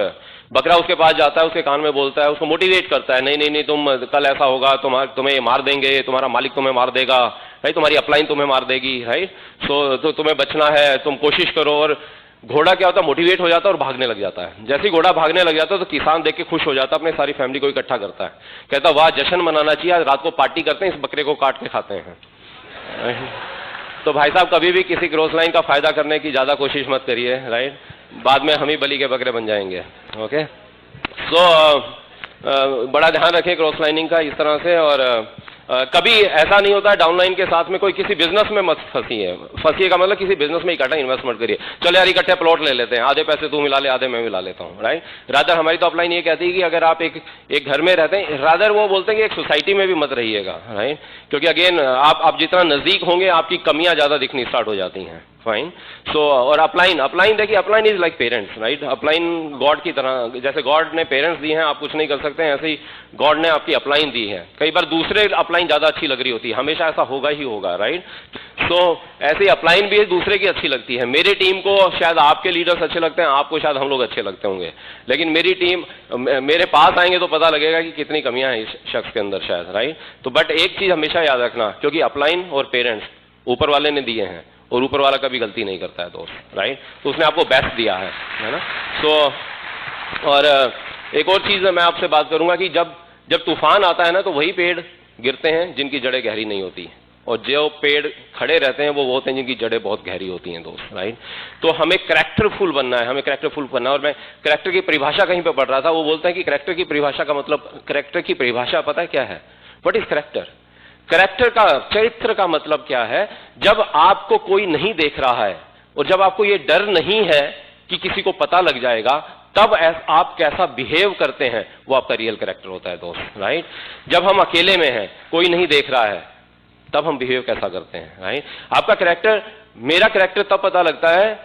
बकरा उसके पास जाता है, उसके कान में बोलता है, उसको मोटिवेट करता है, नहीं नहीं नहीं तुम कल ऐसा होगा, तुम्हें मार देंगे, तुम्हारा मालिक तुम्हें मार देगा, राइट, तुम्हारी अपलाइन तुम्हें मार देगी, राइट। तो तुम्हें बचना है, तुम कोशिश करो। और घोड़ा क्या होता है, मोटिवेट हो जाता है और भागने लग जाता है। जैसे ही घोड़ा भागने लग जाता है तो किसान देख के खुश हो जाता है, अपने सारी फैमिली को इकट्ठा करता है, कहता वाह जश्न मनाना चाहिए, रात को पार्टी करते हैं, इस बकरे को काट के खाते हैं। तो भाई साहब कभी भी किसी क्रॉस लाइन का फायदा करने की ज्यादा कोशिश मत करिए, राइट, बाद में हम ही बलि के बकरे बन जाएंगे। ओके, सो बड़ा ध्यान रखें क्रॉस लाइनिंग का इस तरह से। और कभी ऐसा नहीं होता है डाउनलाइन के साथ में कोई किसी बिजनेस में मत फंसिए का मतलब किसी बिजनेस में इकट्ठा इन्वेस्टमेंट करिए, चलो यार इकट्ठे प्लॉट ले लेते हैं, आधे पैसे तू मिला ले आधे मैं मिला लेता हूँ, राइट। रादर हमारी तो अपलाइन ये कहती है कि अगर आप एक घर में रहते हैं, रादर वो बोलते हैं कि एक सोसाइटी में भी मत रहिएगा, राइट, क्योंकि अगेन आप जितना नजदीक होंगे आपकी कमियां ज्यादा दिखनी स्टार्ट हो जाती हैं, फाइन। सो और अपलाइन देखिए, upline is like parents, right. Upline God की तरह, जैसे गॉड ने पेरेंट्स दिए हैं आप कुछ नहीं कर सकते हैं, ऐसे ही गॉड ने आपकी अपलाइन दी है। कई बार दूसरे अपलाइन ज्यादा अच्छी लग रही होती है, हमेशा ऐसा होगा ही होगा, राइट। सो ऐसे ही अपलाइन भी दूसरे की अच्छी लगती है। मेरी टीम को शायद आपके लीडर्स अच्छे लगते हैं, आपको शायद हम लोग अच्छे लगते होंगे, लेकिन मेरी टीम मेरे पास आएंगे तो पता लगेगा कि कितनी कमियां हैं इस शख्स के अंदर शायद, राइट। तो बट एक चीज हमेशा याद रखना, क्योंकि अपलाइन और पेरेंट्स ऊपर वाले ने दिए हैं और ऊपर वाला कभी गलती नहीं करता है दोस्त, राइट। तो उसने आपको बेस्ट दिया है ना। सो और एक और चीज मैं आपसे बात करूंगा कि जब तूफान आता है ना तो वही पेड़ गिरते हैं जिनकी जड़ें गहरी नहीं होती, और जो पेड़ खड़े रहते हैं वो होते हैं जिनकी जड़ें बहुत गहरी होती हैं दोस्त, राइट। तो हमें कैरेक्टरफुल बनना है, हमें कैरेक्टरफुल बनना है। और मैं कैरेक्टर की परिभाषा कहीं पे पढ़ रहा था, वो बोलते हैं कि कैरेक्टर की परिभाषा का मतलब, कैरेक्टर की परिभाषा पता है क्या है? What is character? कैरेक्टर का, चरित्र का मतलब क्या है? जब आपको कोई नहीं देख रहा है और जब आपको ये डर नहीं है कि किसी को पता लग जाएगा, तब आप कैसा बिहेव करते हैं, वो आपका रियल कैरेक्टर होता है दोस्त, राइट। जब हम अकेले में हैं, कोई नहीं देख रहा है, तब हम बिहेव कैसा करते हैं, राइट। आपका कैरेक्टर, मेरा कैरेक्टर तब पता लगता है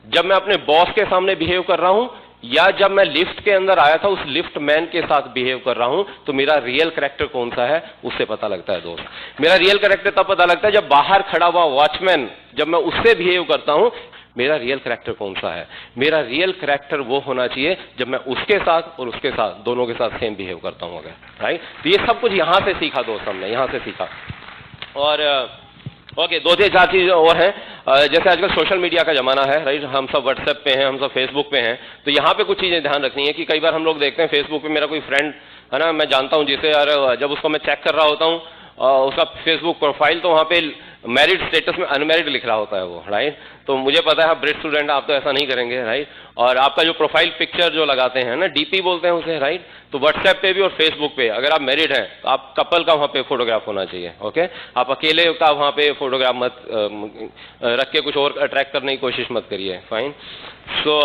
जब मैं अपने बॉस के सामने बिहेव कर रहा हूं, या जब मैं लिफ्ट के अंदर आया था उस लिफ्ट मैन के साथ बिहेव कर रहा हूं, तो मेरा रियल कैरेक्टर कौन सा है उससे पता लगता है दोस्त। मेरा रियल कैरेक्टर तब पता लगता है जब बाहर खड़ा हुआ वॉचमैन, जब मैं उससे बिहेव करता हूं, मेरा रियल कैरेक्टर कौन सा है। मेरा रियल कैरेक्टर वो होना चाहिए जब मैं उसके साथ और उसके साथ, दोनों के साथ सेम बिहेव करता हूं, अगर, राइट। तो ये सब कुछ यहां से सीखा दोस्त, हमने यहां से सीखा। और ओके, 2-4 चीज और हैं। जैसे आजकल सोशल मीडिया का जमाना है, राइट। हम सब व्हाट्सएप पे हैं, हम सब फेसबुक पे हैं, तो यहाँ पे कुछ चीजें ध्यान रखनी है कि कई बार हम लोग देखते हैं फेसबुक पे, मेरा कोई फ्रेंड है ना, मैं जानता हूँ जिसे, यार जब उसको मैं चेक कर रहा होता हूँ उसका फेसबुक प्रोफाइल, तो वहाँ पे मैरिड स्टेटस में अनमैरिड लिख रहा होता है वो, राइट। तो मुझे पता है आप ब्रिट स्टूडेंट, आप तो ऐसा नहीं करेंगे, राइट। और आपका जो प्रोफाइल पिक्चर जो लगाते हैं ना, डीपी बोलते हैं उसे, राइट। तो व्हाट्सएप पे भी और फेसबुक पे अगर आप मैरिड हैं तो आप कपल का वहाँ पे फोटोग्राफ होना चाहिए, ओके। आप अकेले का वहाँ पे फोटोग्राफ मत रख के कुछ और अट्रैक्ट करने की कोशिश मत करिए, फाइन। सो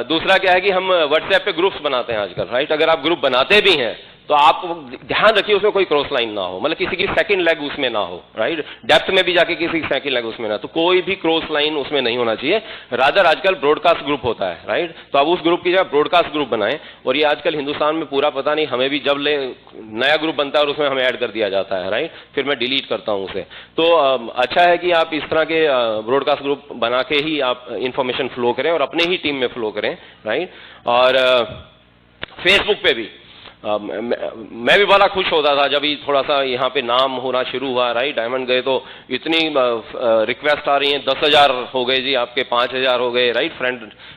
दूसरा क्या है कि हम व्हाट्सएप पे ग्रुप्स बनाते हैं आजकल, राइट। अगर आप ग्रुप बनाते भी हैं तो आप ध्यान रखिए उसमें कोई क्रॉस लाइन ना हो, मतलब किसी की सेकंड लेग उसमें ना हो, राइट। डेप्थ में भी जाके किसी की सेकंड लेग उसमें ना, तो कोई भी क्रॉस लाइन उसमें नहीं होना चाहिए। रादर आजकल ब्रॉडकास्ट ग्रुप होता है, राइट। तो आप उस ग्रुप की जगह ब्रॉडकास्ट ग्रुप बनाएं। और ये आजकल हिंदुस्तान में पूरा पता नहीं, हमें भी जब नया ग्रुप बनता है और उसमें हमें ऐड कर दिया जाता है, राइट, फिर मैं डिलीट करता हूं उसे। तो अच्छा है कि आप इस तरह के ब्रॉडकास्ट ग्रुप बना के ही आप इंफॉर्मेशन फ्लो करें और अपने ही टीम में फ्लो करें, राइट। और फेसबुक पे भी मैं भी बड़ा खुश होता था जब थोड़ा सा यहाँ पे नाम होना शुरू हुआ, राइट। डायमंड गए तो इतनी रिक्वेस्ट आ रही हैं, 10,000 हो गए जी आपके, 5,000 हो गए, राइट।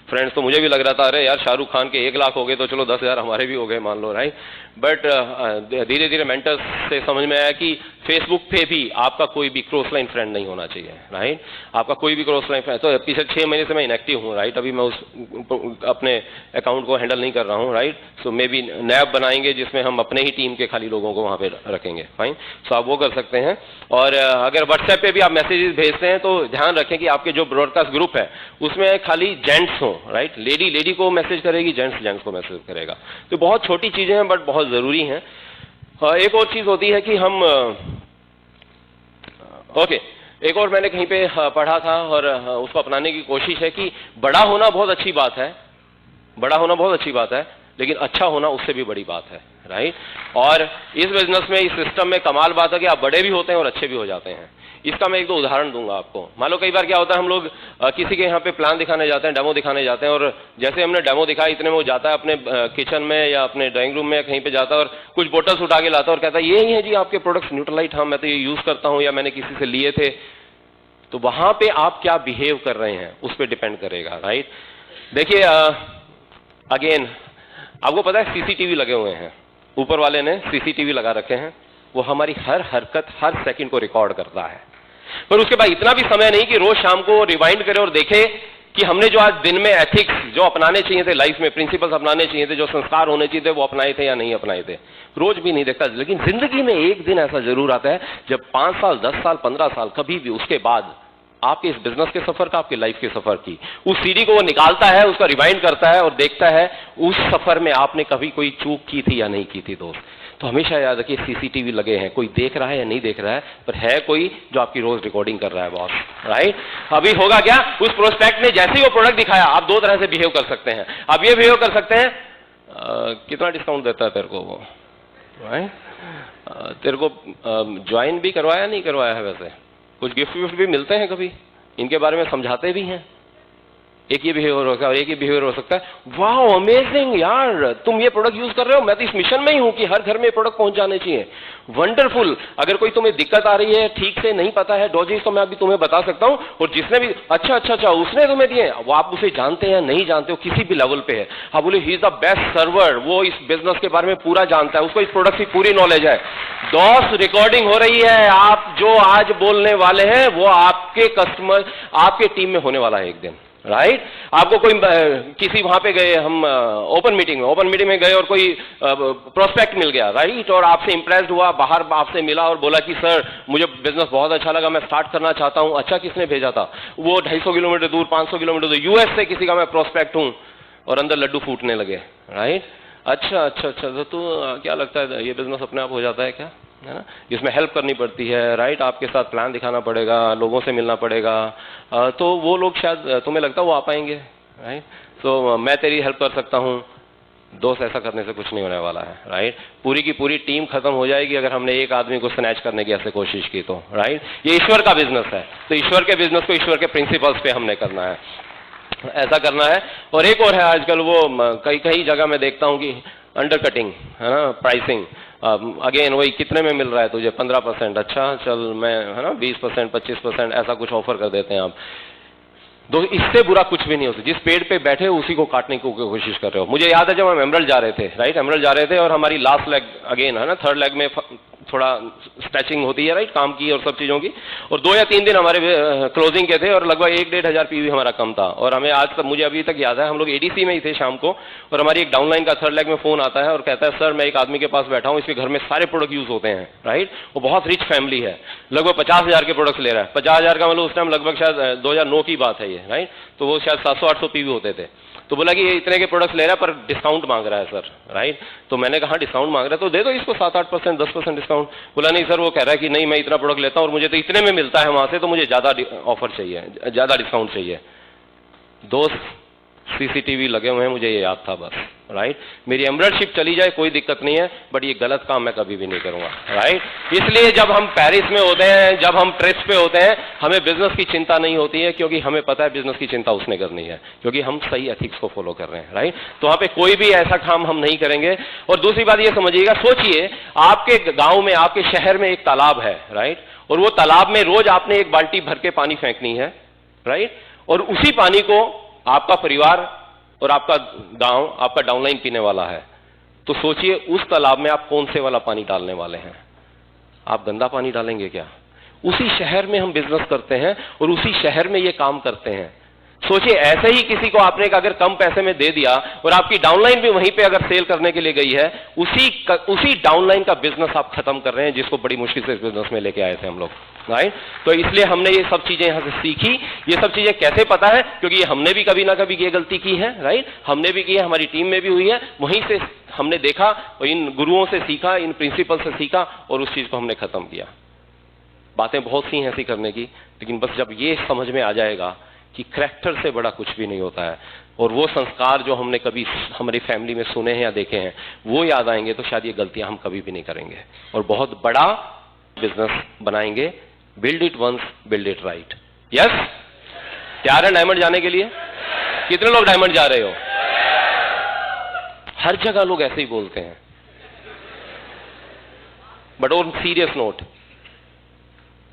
फ्रेंड्स तो मुझे भी लग रहा था, अरे यार शाहरुख खान के 1 लाख हो गए तो चलो 10,000 हमारे भी हो गए मान लो, राइट। बट धीरे धीरे मेंटर्स से समझ में आया कि फेसबुक पे भी आपका कोई भी क्रॉस लाइन फ्रेंड नहीं होना चाहिए, राइट। आपका कोई भी क्रॉस लाइन फ्रेंड, तो पिछले 6 महीने से मैं इनएक्टिव हूँ, राइट। अभी मैं उस अपने अकाउंट को हैंडल नहीं कर रहा हूँ, राइट। सो मे बी नया बनाएंगे जिसमें हम अपने ही टीम के खाली लोगों को वहाँ पे रखेंगे, फाइन। सो आप वो कर सकते हैं। और अगर व्हाट्सएप पे भी आप मैसेजेस भेजते हैं तो ध्यान रखें कि आपके जो ब्रॉडकास्ट ग्रुप है उसमें खाली जेंट्स हो, राइट। लेडी को मैसेज करेगी, जेंट्स को मैसेज करेगा। तो बहुत छोटी चीजें हैं बट बहुत जरूरी हैं। एक और चीज होती है कि हम ओके, एक और मैंने कहीं पे पढ़ा था और उसको अपनाने की कोशिश है कि बड़ा होना बहुत अच्छी बात है, बड़ा होना बहुत अच्छी बात है, लेकिन अच्छा होना उससे भी बड़ी बात है, राइट। और इस बिजनेस में, इस सिस्टम में कमाल बात है कि आप बड़े भी होते हैं और अच्छे भी हो जाते हैं। इसका मैं 1-2 उदाहरण दूंगा आपको। मान लो कई बार क्या होता है, हम लोग किसी के यहाँ पे प्लान दिखाने जाते हैं, डेमो दिखाने जाते हैं, और जैसे हमने डेमो दिखाया इतने में वो जाता है अपने किचन में या अपने ड्राइंग रूम में कहीं पे जाता है और कुछ बोटल्स उठा के लाता है और कहता है ये ही है जी आपके प्रोडक्ट्स न्यूट्रलाइट, हाँ मैं तो ये यूज करता हूँ या मैंने किसी से लिए थे। तो वहां पे आप क्या बिहेव कर रहे हैं उस पर डिपेंड करेगा, राइट। देखिए अगेन आपको पता है सीसीटीवी लगे हुए हैं, ऊपर वाले ने सीसीटीवी लगा रखे हैं, वो हमारी हर हरकत हर सेकंड को रिकॉर्ड करता है। पर उसके बाद इतना भी समय नहीं कि रोज शाम को रिवाइंड करे और देखे कि हमने जो आज दिन में एथिक्स जो अपनाने चाहिए थे, लाइफ में प्रिंसिपल्स अपनाने चाहिए थे, जो संस्कार होने चाहिए थे, वो अपनाए थे या नहीं अपनाए थे, रोज भी नहीं देखता। लेकिन जिंदगी में एक दिन ऐसा जरूर आता है जब 5 साल 10 साल 15 साल कभी भी उसके बाद आपके इस बिजनेस के सफर का, आपके लाइफ के सफर की उस सीढ़ी को वो निकालता है, उसका रिवाइंड करता है और देखता है उस सफर में आपने कभी कोई चूक की थी या नहीं की थी दोस्त। तो हमेशा याद रखिए सीसीटीवी लगे हैं, कोई देख रहा है या नहीं देख रहा है, पर है कोई जो आपकी रोज रिकॉर्डिंग कर रहा है बॉस, राइट। अभी होगा क्या, उस प्रोस्पेक्ट ने जैसे ही वो प्रोडक्ट दिखाया आप 2 तरह से बिहेव कर सकते हैं। आप ये बिहेव कर सकते हैं कितना डिस्काउंट देता है तेरे को वो, राइट। तेरे को ज्वाइन भी करवाया नहीं करवाया है, वैसे कुछ गिफ्ट विफ्ट भी मिलते हैं कभी, इनके बारे में समझाते भी हैं। एक ये बिहेवियर हो सकता है और एक ये बिहेवियर हो सकता है। वाओ अमेजिंग यार, तुम ये प्रोडक्ट यूज कर रहे हो, मैं तो इस मिशन में ही हूं कि हर घर में प्रोडक्ट पहुंच जाने चाहिए। वंडरफुल। अगर कोई तुम्हें दिक्कत आ रही है, ठीक से नहीं पता है डॉजेस, तो मैं अभी तुम्हें बता सकता हूं। और जिसने भी अच्छा उसने तुम्हें दिए, वो आप उसे जानते हैं नहीं जानते हो, किसी भी लेवल पे है, आप बोले he is the best server, वो इस बिजनेस के बारे में पूरा जानता है, उसको इस प्रोडक्ट की पूरी नॉलेज है। दोस्त रिकॉर्डिंग हो रही है, आप जो आज बोलने वाले हैं वो आपके कस्टमर, आपके टीम में होने वाला है एक दिन, राइट? आपको कोई किसी वहां पे गए, हम ओपन मीटिंग में गए और कोई प्रोस्पेक्ट मिल गया, राइट? और आपसे इंप्रेस्ड हुआ, बाहर आपसे मिला और बोला कि सर मुझे बिजनेस बहुत अच्छा लगा, मैं स्टार्ट करना चाहता हूं। अच्छा, किसने भेजा था? वो 250 किलोमीटर दूर, 500 किलोमीटर दूर, यूएस से किसी का मैं प्रोस्पेक्ट हूं, और अंदर लड्डू फूटने लगे, राइट? अच्छा, तो क्या लगता है ये बिजनेस अपने आप हो जाता है क्या? है ना? इसमें हेल्प करनी पड़ती है, राइट? आपके साथ प्लान दिखाना पड़ेगा, लोगों से मिलना पड़ेगा, तो वो लोग शायद तुम्हें लगता है वो आ पाएंगे, राइट? तो मैं तेरी हेल्प कर सकता हूं। दोस्त, ऐसा करने से कुछ नहीं होने वाला है, राइट? पूरी की पूरी टीम खत्म हो जाएगी अगर हमने एक आदमी को स्नैच करने की ऐसे कोशिश की तो, राइट? ये ईश्वर का बिजनेस है, तो ईश्वर के बिजनेस को ईश्वर के प्रिंसिपल्स पे हमने करना है, ऐसा करना है। और एक और है, आजकल वो कई जगह मैं देखता हूं कि अंडरकटिंग, है ना, प्राइसिंग। अगेन वही, कितने में मिल रहा है तुझे? 15%। अच्छा चल, मैं, है ना, 20%, 25% ऐसा कुछ ऑफर कर देते हैं आप। इससे बुरा कुछ भी नहीं होता। जिस पेड़ पे बैठे हो उसी को काटने की कोशिश कर रहे हो। मुझे याद है जब हम एमरल्ड जा रहे थे, राइट? एमरल्ड जा रहे थे और हमारी लास्ट लेग, अगेन, है ना, थर्ड लेग में थोड़ा स्ट्रेचिंग होती है, राइट, काम की और सब चीजों की। और 2 या 3 दिन हमारे क्लोजिंग के थे और लगभग 1-1.5 हजार पीवी हमारा कम था। और हमें आज तक, मुझे अभी तक याद है, हम लोग एडीसी में ही थे शाम को, और हमारी एक डाउनलाइन का थर्ड लेग में फोन आता है और कहता है सर मैं एक आदमी के पास बैठा हूं, इसके घर में सारे प्रोडक्ट यूज होते हैं, राइट? वो बहुत रिच फैमिली है, लगभग 50,000 के प्रोडक्ट्स ले रहा है। 50,000 का मतलब उस टाइम लगभग शायद 2009 की बात है ये, राइट? तो वो शायद 700-800 पीवी होते थे। तो बोला कि ये इतने के प्रोडक्ट्स ले रहा है पर डिस्काउंट मांग रहा है सर, राइट? तो मैंने कहा डिस्काउंट मांग रहा है तो दे दो इसको 7-8%, 10% डिस्काउंट। बोला नहीं सर, वो कह रहा है कि नहीं मैं इतना प्रोडक्ट लेता हूं और मुझे तो इतने में मिलता है वहां से, तो मुझे ज्यादा ऑफर चाहिए, ज्यादा डिस्काउंट चाहिए। दोस्त, सीसीटीवी लगे हुए हैं, मुझे ये याद था बस, राइट? मेरी एम्बेडशिप चली जाए कोई दिक्कत नहीं है, बट ये गलत काम मैं कभी भी नहीं करूंगा, राइट? इसलिए जब हम पेरिस में होते हैं, जब हम ट्रिप्स पे होते हैं, हमें बिजनेस की चिंता नहीं होती है, क्योंकि हमें पता है बिजनेस की चिंता उसने करनी है, क्योंकि हम सही एथिक्स को फॉलो कर रहे हैं, राइट? तो वहां पे कोई भी ऐसा काम हम नहीं करेंगे। और दूसरी बात ये समझिएगा, सोचिए आपके गांव में, आपके शहर में एक तालाब है, राइट? और वो तालाब में रोज आपने एक बाल्टी भर के पानी फेंकनी है, राइट? और उसी पानी को आपका परिवार और आपका गांव, आपका डाउनलाइन पीने वाला है। तो सोचिए उस तालाब में आप कौन से वाला पानी डालने वाले हैं? आप गंदा पानी डालेंगे क्या? उसी शहर में हम बिजनेस करते हैं और उसी शहर में ये काम करते हैं। सोचिए ऐसे ही किसी को आपने अगर कम पैसे में दे दिया और आपकी डाउनलाइन भी वहीं पे अगर सेल करने के लिए गई है, उसी डाउनलाइन का बिजनेस आप खत्म कर रहे हैं, जिसको बड़ी मुश्किल से इस बिजनेस में लेके आए थे हम लोग, राइट? तो इसलिए हमने ये सब चीजें यहां से सीखी। ये सब चीजें कैसे पता है? क्योंकि ये हमने भी कभी ना कभी ये गलती की है, राइट? हमने भी की है, हमारी टीम में भी हुई है। वहीं से हमने देखा और इन गुरुओं से सीखा, इन प्रिंसिपल से सीखा और उस चीज को हमने खत्म किया। बातें बहुत सी हैं ऐसी करने की, लेकिन बस जब ये समझ में आ जाएगा कि करैक्टर से बड़ा कुछ भी नहीं होता है, और वो संस्कार जो हमने कभी हमारी फैमिली में सुने हैं या देखे हैं वो याद आएंगे, तो शायद ये गलतियां हम कभी भी नहीं करेंगे और बहुत बड़ा बिजनेस बनाएंगे। Build it once, build it right. Yes? तैयार है डायमंड जाने के लिए? कितने लोग डायमंड जा रहे हो? हर जगह लोग ऐसे ही बोलते हैं, बट ऑन सीरियस नोट,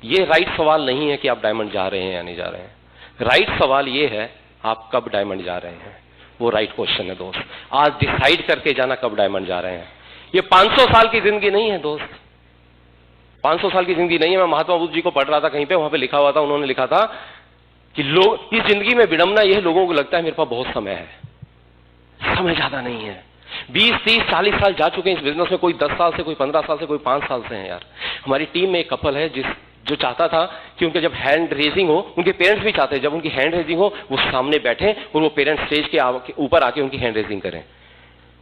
ये राइट सवाल नहीं है कि आप डायमंड जा रहे हैं या नहीं जा रहे हैं। राइट सवाल ये है आप कब डायमंड जा रहे हैं, वो राइट क्वेश्चन है दोस्त। आज डिसाइड करके जाना कब डायमंड जा रहे हैं। ये 500 साल की जिंदगी नहीं है दोस्त, 500 साल की जिंदगी नहीं है। मैं महात्मा बुद्ध जी को पढ़ रहा था कहीं पे, वहां पे लिखा हुआ था, उन्होंने लिखा था कि लोग इस जिंदगी में विडंबना यह, लोगों को लगता है मेरे पास बहुत समय है, समय ज्यादा नहीं है। 20, 30, 40 साल जा चुके हैं इस बिजनेस में, कोई 10 साल से, कोई 15 साल से, कोई 5 साल से है यार। हमारी टीम में एक कपल है जो चाहता था कि उनके जब हैंड रेजिंग हो, उनके पेरेंट्स भी चाहते हैं जब उनकी हैंड रेजिंग हो वो सामने बैठे और वो पेरेंट्स स्टेज के ऊपर आके उनकी हैंड रेजिंग करें।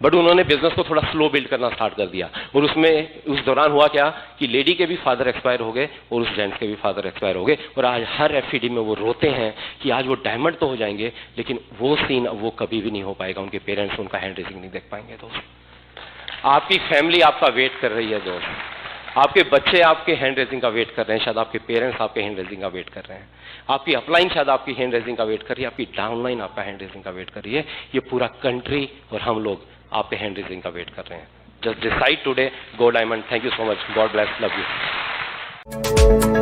बट उन्होंने बिजनेस को थोड़ा स्लो बिल्ड करना स्टार्ट कर दिया, और उसमें उस दौरान हुआ क्या कि लेडी के भी फादर एक्सपायर हो गए और उस जेंट्स के भी फादर एक्सपायर हो गए। और आज हर एफईडी में वो रोते हैं कि आज वो डायमंड तो हो जाएंगे, लेकिन वो सीन वो कभी भी नहीं हो पाएगा। उनके पेरेंट्स उनका हैंड रेजिंग नहीं देख पाएंगे। दोस्त, आपकी फैमिली आपका वेट कर रही है दोस्त, आपके बच्चे आपके हैंड रेजिंग का वेट कर रहे हैं, शायद आपके पेरेंट्स आपके हैंड रेजिंग का वेट कर रहे हैं, आपकी अपलाइन शायद आपकी हैंड रेजिंग का वेट कर रही है, आपकी डाउनलाइन आपका हैंड रेजिंग का वेट कर रही है। ये पूरा कंट्री और हम लोग आपके हैंड रेजिंग का वेट कर रहे हैं। Just decide today, go diamond. Thank you so much, God bless, love you.